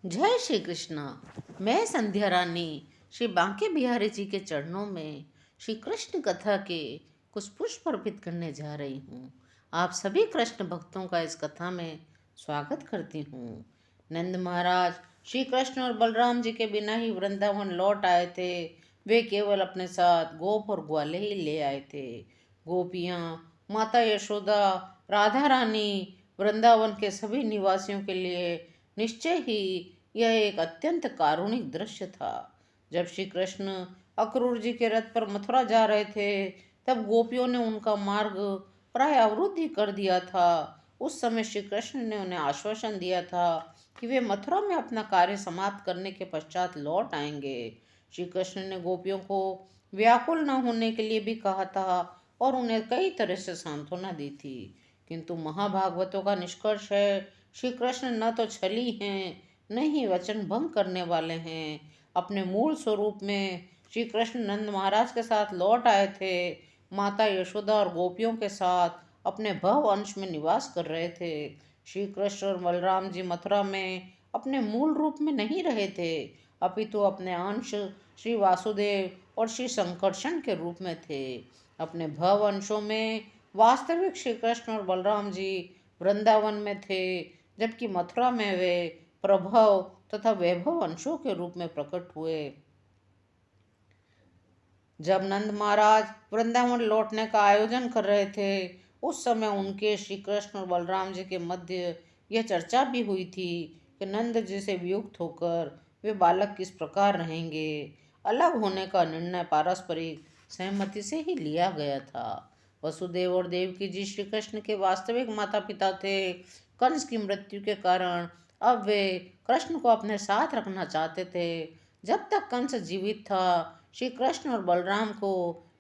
जय श्री कृष्णा। मैं संध्या रानी श्री बांके बिहारी जी के चरणों में श्री कृष्ण कथा के कुछ पुष्प अर्पित करने जा रही हूँ। आप सभी कृष्ण भक्तों का इस कथा में स्वागत करती हूँ। नंद महाराज श्री कृष्ण और बलराम जी के बिना ही वृंदावन लौट आए थे। वे केवल अपने साथ गोप और ग्वाले ही ले आए थे। गोपियाँ, माता यशोदा, राधा रानी, वृंदावन के सभी निवासियों के लिए निश्चय ही यह एक अत्यंत कारुणिक दृश्य था। जब श्री कृष्ण अक्रूर जी के रथ पर मथुरा जा रहे थे, तब गोपियों ने उनका मार्ग प्राय अवरुद्ध ही कर दिया था। उस समय श्री कृष्ण ने उन्हें आश्वासन दिया था कि वे मथुरा में अपना कार्य समाप्त करने के पश्चात लौट आएंगे। श्री कृष्ण ने गोपियों को व्याकुल न होने के लिए भी कहा था और उन्हें कई तरह से सांत्वना दी थी। किंतु महाभागवतों का निष्कर्ष है, श्री कृष्ण न तो छली हैं, नहीं वचन भंग करने वाले हैं। अपने मूल स्वरूप में श्री कृष्ण नंद महाराज के साथ लौट आए थे। माता यशोदा और गोपियों के साथ अपने भव अंश में निवास कर रहे थे। श्री कृष्ण और बलराम जी मथुरा में अपने मूल रूप में नहीं रहे थे, अपितु अपने अंश श्री वासुदेव और श्री संकर्षण के रूप में थे। अपने भव अंशों में वास्तविक श्री कृष्ण और बलराम जी वृंदावन में थे, जबकि मथुरा में वे प्रभव तथा वैभव अंशों के रूप में प्रकट हुए। जब नंद महाराज वृंदावन लौटने का आयोजन कर रहे थे, उस समय उनके श्री कृष्ण और बलराम जी के मध्य यह चर्चा भी हुई थी कि नंद जी से वियुक्त होकर वे बालक किस प्रकार रहेंगे। अलग होने का निर्णय पारस्परिक सहमति से ही लिया गया था। वसुदेव और देवकी जी श्री कृष्ण के वास्तविक माता पिता थे। कंस की मृत्यु के कारण अब वे कृष्ण को अपने साथ रखना चाहते थे। जब तक कंस जीवित था, श्री कृष्ण और बलराम को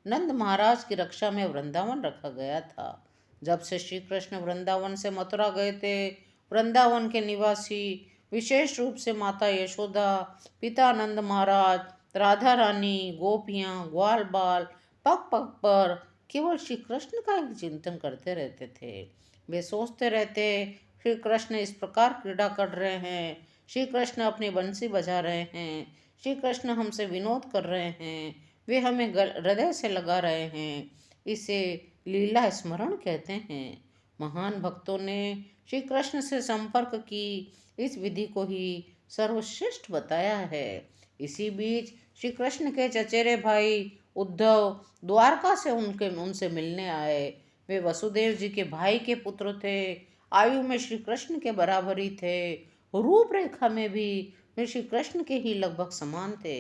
नंद महाराज की रक्षा में वृंदावन रखा गया था। जब से श्री कृष्ण वृंदावन से मथुरा गए थे, वृंदावन के निवासी, विशेष रूप से माता यशोदा, पिता नंद महाराज, राधा रानी, गोपियाँ, ग्वाल बाल पग पग पर केवल श्री कृष्ण का ही चिंतन करते रहते थे। वे सोचते रहते, श्री कृष्ण इस प्रकार क्रीड़ा कर रहे हैं, श्री कृष्ण अपनी बंसी बजा रहे हैं, श्री कृष्ण हमसे विनोद कर रहे हैं, वे हमें हृदय से लगा रहे हैं। इसे लीला स्मरण कहते हैं। महान भक्तों ने श्री कृष्ण से संपर्क की इस विधि को ही सर्वश्रेष्ठ बताया है। इसी बीच श्री कृष्ण के चचेरे भाई उद्धव द्वारका से उनसे मिलने आए। वे वसुदेव जी के भाई के पुत्र थे। आयु में श्री कृष्ण के बराबर ही थे। रूपरेखा में भी वे श्री कृष्ण के ही लगभग समान थे।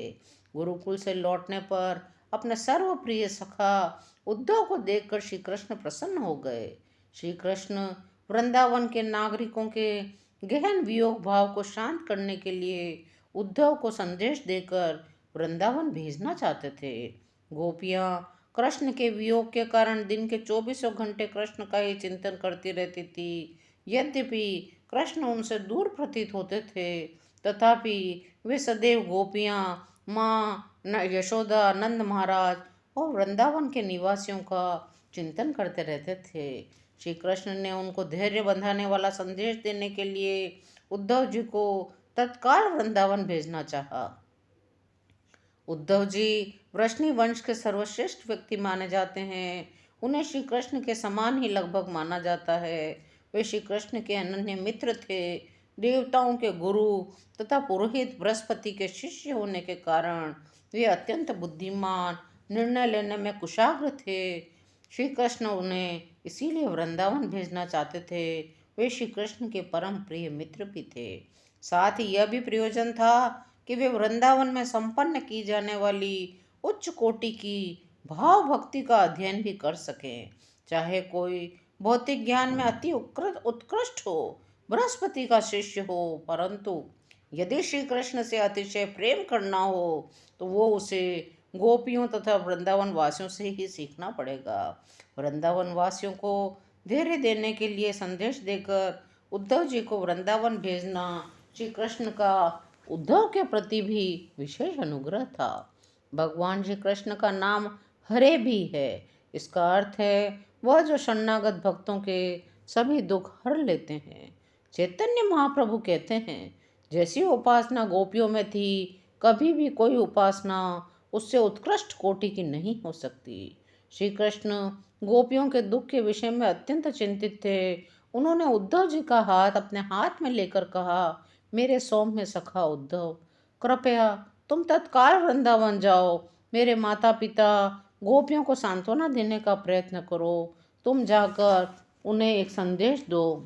गुरुकुल से लौटने पर अपने सर्वप्रिय सखा उद्धव को देखकर श्री कृष्ण प्रसन्न हो गए। श्री कृष्ण वृंदावन के नागरिकों के गहन वियोग भाव को शांत करने के लिए उद्धव को संदेश देकर वृंदावन भेजना चाहते थे। गोपियाँ कृष्ण के वियोग के कारण दिन के 24 घंटे कृष्ण का ही चिंतन करती रहती थी। यद्यपि कृष्ण उनसे दूर प्रतीत होते थे, तथापि वे सदैव गोपियाँ, माँ यशोदा, नंद महाराज और वृंदावन के निवासियों का चिंतन करते रहते थे। श्री कृष्ण ने उनको धैर्य बंधाने वाला संदेश देने के लिए उद्धव जी को तत्काल वृंदावन भेजना चाहा। उद्धव जी वृष्णि वंश के सर्वश्रेष्ठ व्यक्ति माने जाते हैं। उन्हें श्री कृष्ण के समान ही लगभग माना जाता है। वे श्री कृष्ण के अनन्य मित्र थे। देवताओं के गुरु तथा पुरोहित बृहस्पति के शिष्य होने के कारण वे अत्यंत बुद्धिमान, निर्णय लेने में कुशाग्र थे। श्री कृष्ण उन्हें इसीलिए वृंदावन भेजना चाहते थे। वे श्री कृष्ण के परम प्रिय मित्र भी थे। साथ ही यह भी प्रयोजन था कि वे वृंदावन में संपन्न की जाने वाली उच्च कोटि की भाव भक्ति का अध्ययन भी कर सकें। चाहे कोई भौतिक ज्ञान में अति उत्कृष्ट हो, बृहस्पति का शिष्य हो, परंतु यदि श्री कृष्ण से अतिशय प्रेम करना हो तो वो उसे गोपियों तथा वृंदावन वासियों से ही सीखना पड़ेगा। वृंदावन वासियों को धैर्य देने के लिए संदेश देकर उद्धव जी को वृंदावन भेजना श्री कृष्ण का उद्धव के प्रति भी विशेष अनुग्रह था। भगवान श्री कृष्ण का नाम हरे भी है। इसका अर्थ है वह जो शरणागत भक्तों के सभी दुख हर लेते हैं। चैतन्य महाप्रभु कहते हैं, जैसी उपासना गोपियों में थी, कभी भी कोई उपासना उससे उत्कृष्ट कोटि की नहीं हो सकती। श्री कृष्ण गोपियों के दुख के विषय में अत्यंत चिंतित थे। उन्होंने उद्धव जी का हाथ अपने हाथ में लेकर कहा, मेरे सौम्य सखा उद्धव, कृपया तुम तत्काल वृंदावन जाओ। मेरे माता पिता गोपियों को सांत्वना देने का प्रयत्न करो। तुम जाकर उन्हें एक संदेश दो।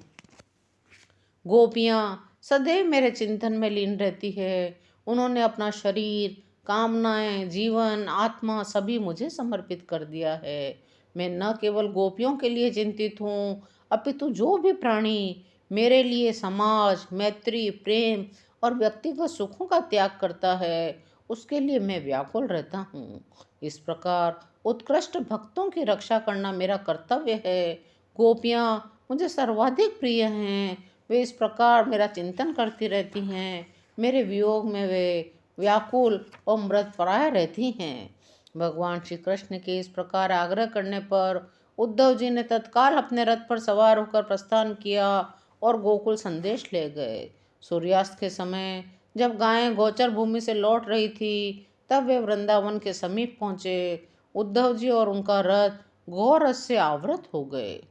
गोपियाँ सदैव मेरे चिंतन में लीन रहती है। उन्होंने अपना शरीर, कामनाएं, जीवन, आत्मा सभी मुझे समर्पित कर दिया है। मैं न केवल गोपियों के लिए चिंतित हूँ, अपितु जो भी प्राणी मेरे लिए समाज, मैत्री, प्रेम और व्यक्तिगत सुखों का त्याग करता है, उसके लिए मैं व्याकुल रहता हूँ। इस प्रकार उत्कृष्ट भक्तों की रक्षा करना मेरा कर्तव्य है। गोपियाँ मुझे सर्वाधिक प्रिय हैं। वे इस प्रकार मेरा चिंतन करती रहती हैं। मेरे वियोग में वे व्याकुल और मृतप्राय रहती हैं। भगवान श्री कृष्ण के इस प्रकार आग्रह करने पर उद्धव जी ने तत्काल अपने रथ पर सवार होकर प्रस्थान किया और गोकुल संदेश ले गए। सूर्यास्त के समय जब गायें गोचर भूमि से लौट रही थी, तब वे वृंदावन के समीप पहुंचे। उद्धव जी और उनका रथ घोर रस से आवृत हो गए।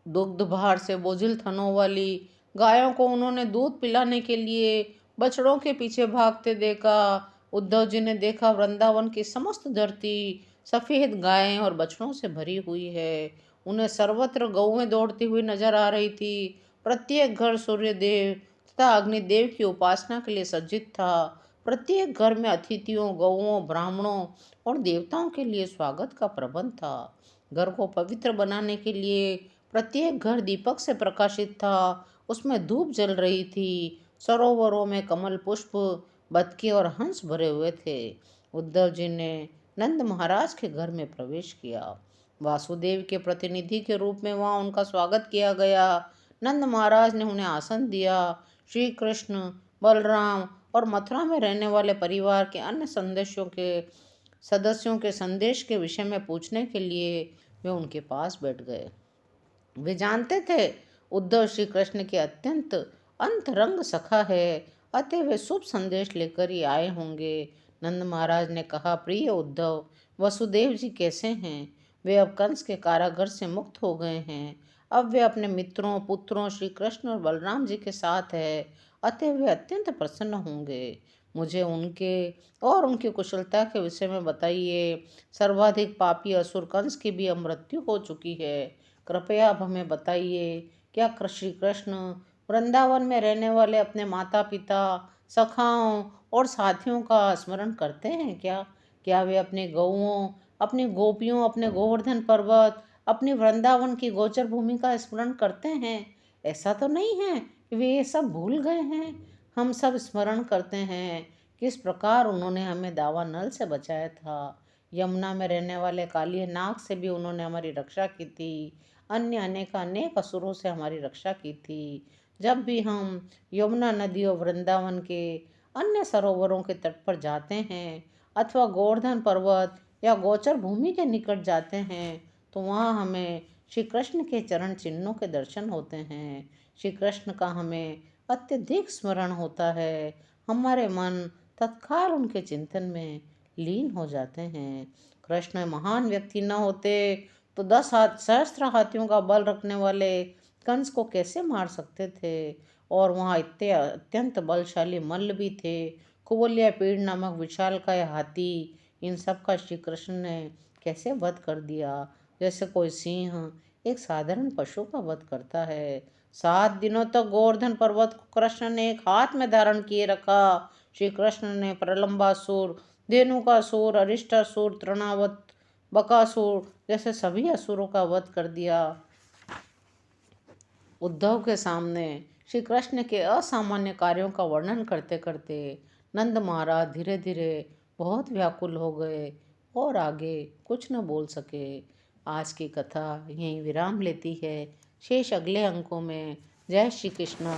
दुग्ध भार से बोझिल थनों वाली गायों को उन्होंने दूध पिलाने के लिए बछड़ों के पीछे भागते देखा। उद्धव जी ने देखा वृंदावन की समस्त धरती सफेद गायें और बछड़ों से भरी हुई है। उन्हें सर्वत्र गौएं दौड़ती हुई नजर आ रही थी। प्रत्येक घर सूर्य देव तथा अग्निदेव की उपासना के लिए सज्जित था। प्रत्येक घर में अतिथियों, गौओं, ब्राह्मणों और देवताओं के लिए स्वागत का प्रबंध था। घर को पवित्र बनाने के लिए प्रत्येक घर दीपक से प्रकाशित था। उसमें धूप जल रही थी। सरोवरों में कमल पुष्प, बतखे और हंस भरे हुए थे। उद्धव जी ने नंद महाराज के घर में प्रवेश किया। वासुदेव के प्रतिनिधि के रूप में वहां उनका स्वागत किया गया। नंद महाराज ने उन्हें आसन दिया। श्री कृष्ण, बलराम और मथुरा में रहने वाले परिवार के अन्य सदस्यों के संदेश के विषय में पूछने के लिए वे उनके पास बैठ गए। वे जानते थे उद्धव श्री कृष्ण के अत्यंत अंतरंग सखा है, अतः वे शुभ संदेश लेकर ही आए होंगे। नंद महाराज ने कहा, प्रिय उद्धव, वसुदेव जी कैसे हैं? वे अब कंस के कारागार से मुक्त हो गए हैं। अब वे अपने मित्रों, पुत्रों श्री कृष्ण और बलराम जी के साथ है, अतः वे अत्यंत प्रसन्न होंगे। मुझे उनके और उनकी कुशलता के विषय में बताइए। सर्वाधिक पापी असुर कंस की भी अब मृत्यु हो चुकी है। कृपया अब हमें बताइए, क्या श्री कृष्ण वृंदावन में रहने वाले अपने माता पिता, सखाओं और साथियों का स्मरण करते हैं क्या? क्या वे अपने गौओं, अपनी गोपियों, अपने गोवर्धन पर्वत, अपनी वृंदावन की गोचर भूमि का स्मरण करते हैं? ऐसा तो नहीं है कि वे ये सब भूल गए हैं। हम सब स्मरण करते हैं किस प्रकार उन्होंने हमें दावा नल से बचाया था। यमुना में रहने वाले काली नाग से भी उन्होंने हमारी रक्षा की थी। अन्य अनेक असुरों से हमारी रक्षा की थी। जब भी हम यमुना नदी और वृंदावन के अन्य सरोवरों के तट पर जाते हैं अथवा गोवर्धन पर्वत या गोचर भूमि के निकट जाते हैं, तो वहाँ हमें श्री कृष्ण के चरण चिन्हों के दर्शन होते हैं। श्री कृष्ण का हमें अत्यधिक स्मरण होता है। हमारे मन तत्काल उनके चिंतन में लीन हो जाते हैं। कृष्ण महान व्यक्ति न होते तो 10 सहस्त्र हाथियों का बल रखने वाले कंस को कैसे मार सकते थे? और वहाँ इतने अत्यंत बलशाली मल्ल भी थे। कुबलिया पीड़ नामक विशालकाय हाथी, इन सब का श्री कृष्ण ने कैसे वध कर दिया, जैसे कोई सिंह एक साधारण पशु का वध करता है। 7 दिनों तक गोवर्धन पर्वत को कृष्ण ने एक हाथ में धारण किए रखा। श्री कृष्ण ने प्रलंबासुर, धेनुकासुर, अरिष्टासुर, तृणावत, बकासुर जैसे सभी असुरों का वध कर दिया। उद्धव के सामने श्री कृष्ण के असामान्य कार्यों का वर्णन करते करते नंद महाराज धीरे धीरे बहुत व्याकुल हो गए और आगे कुछ न बोल सके। आज की कथा यहीं विराम लेती है। शेष अगले अंकों में। जय श्री कृष्ण।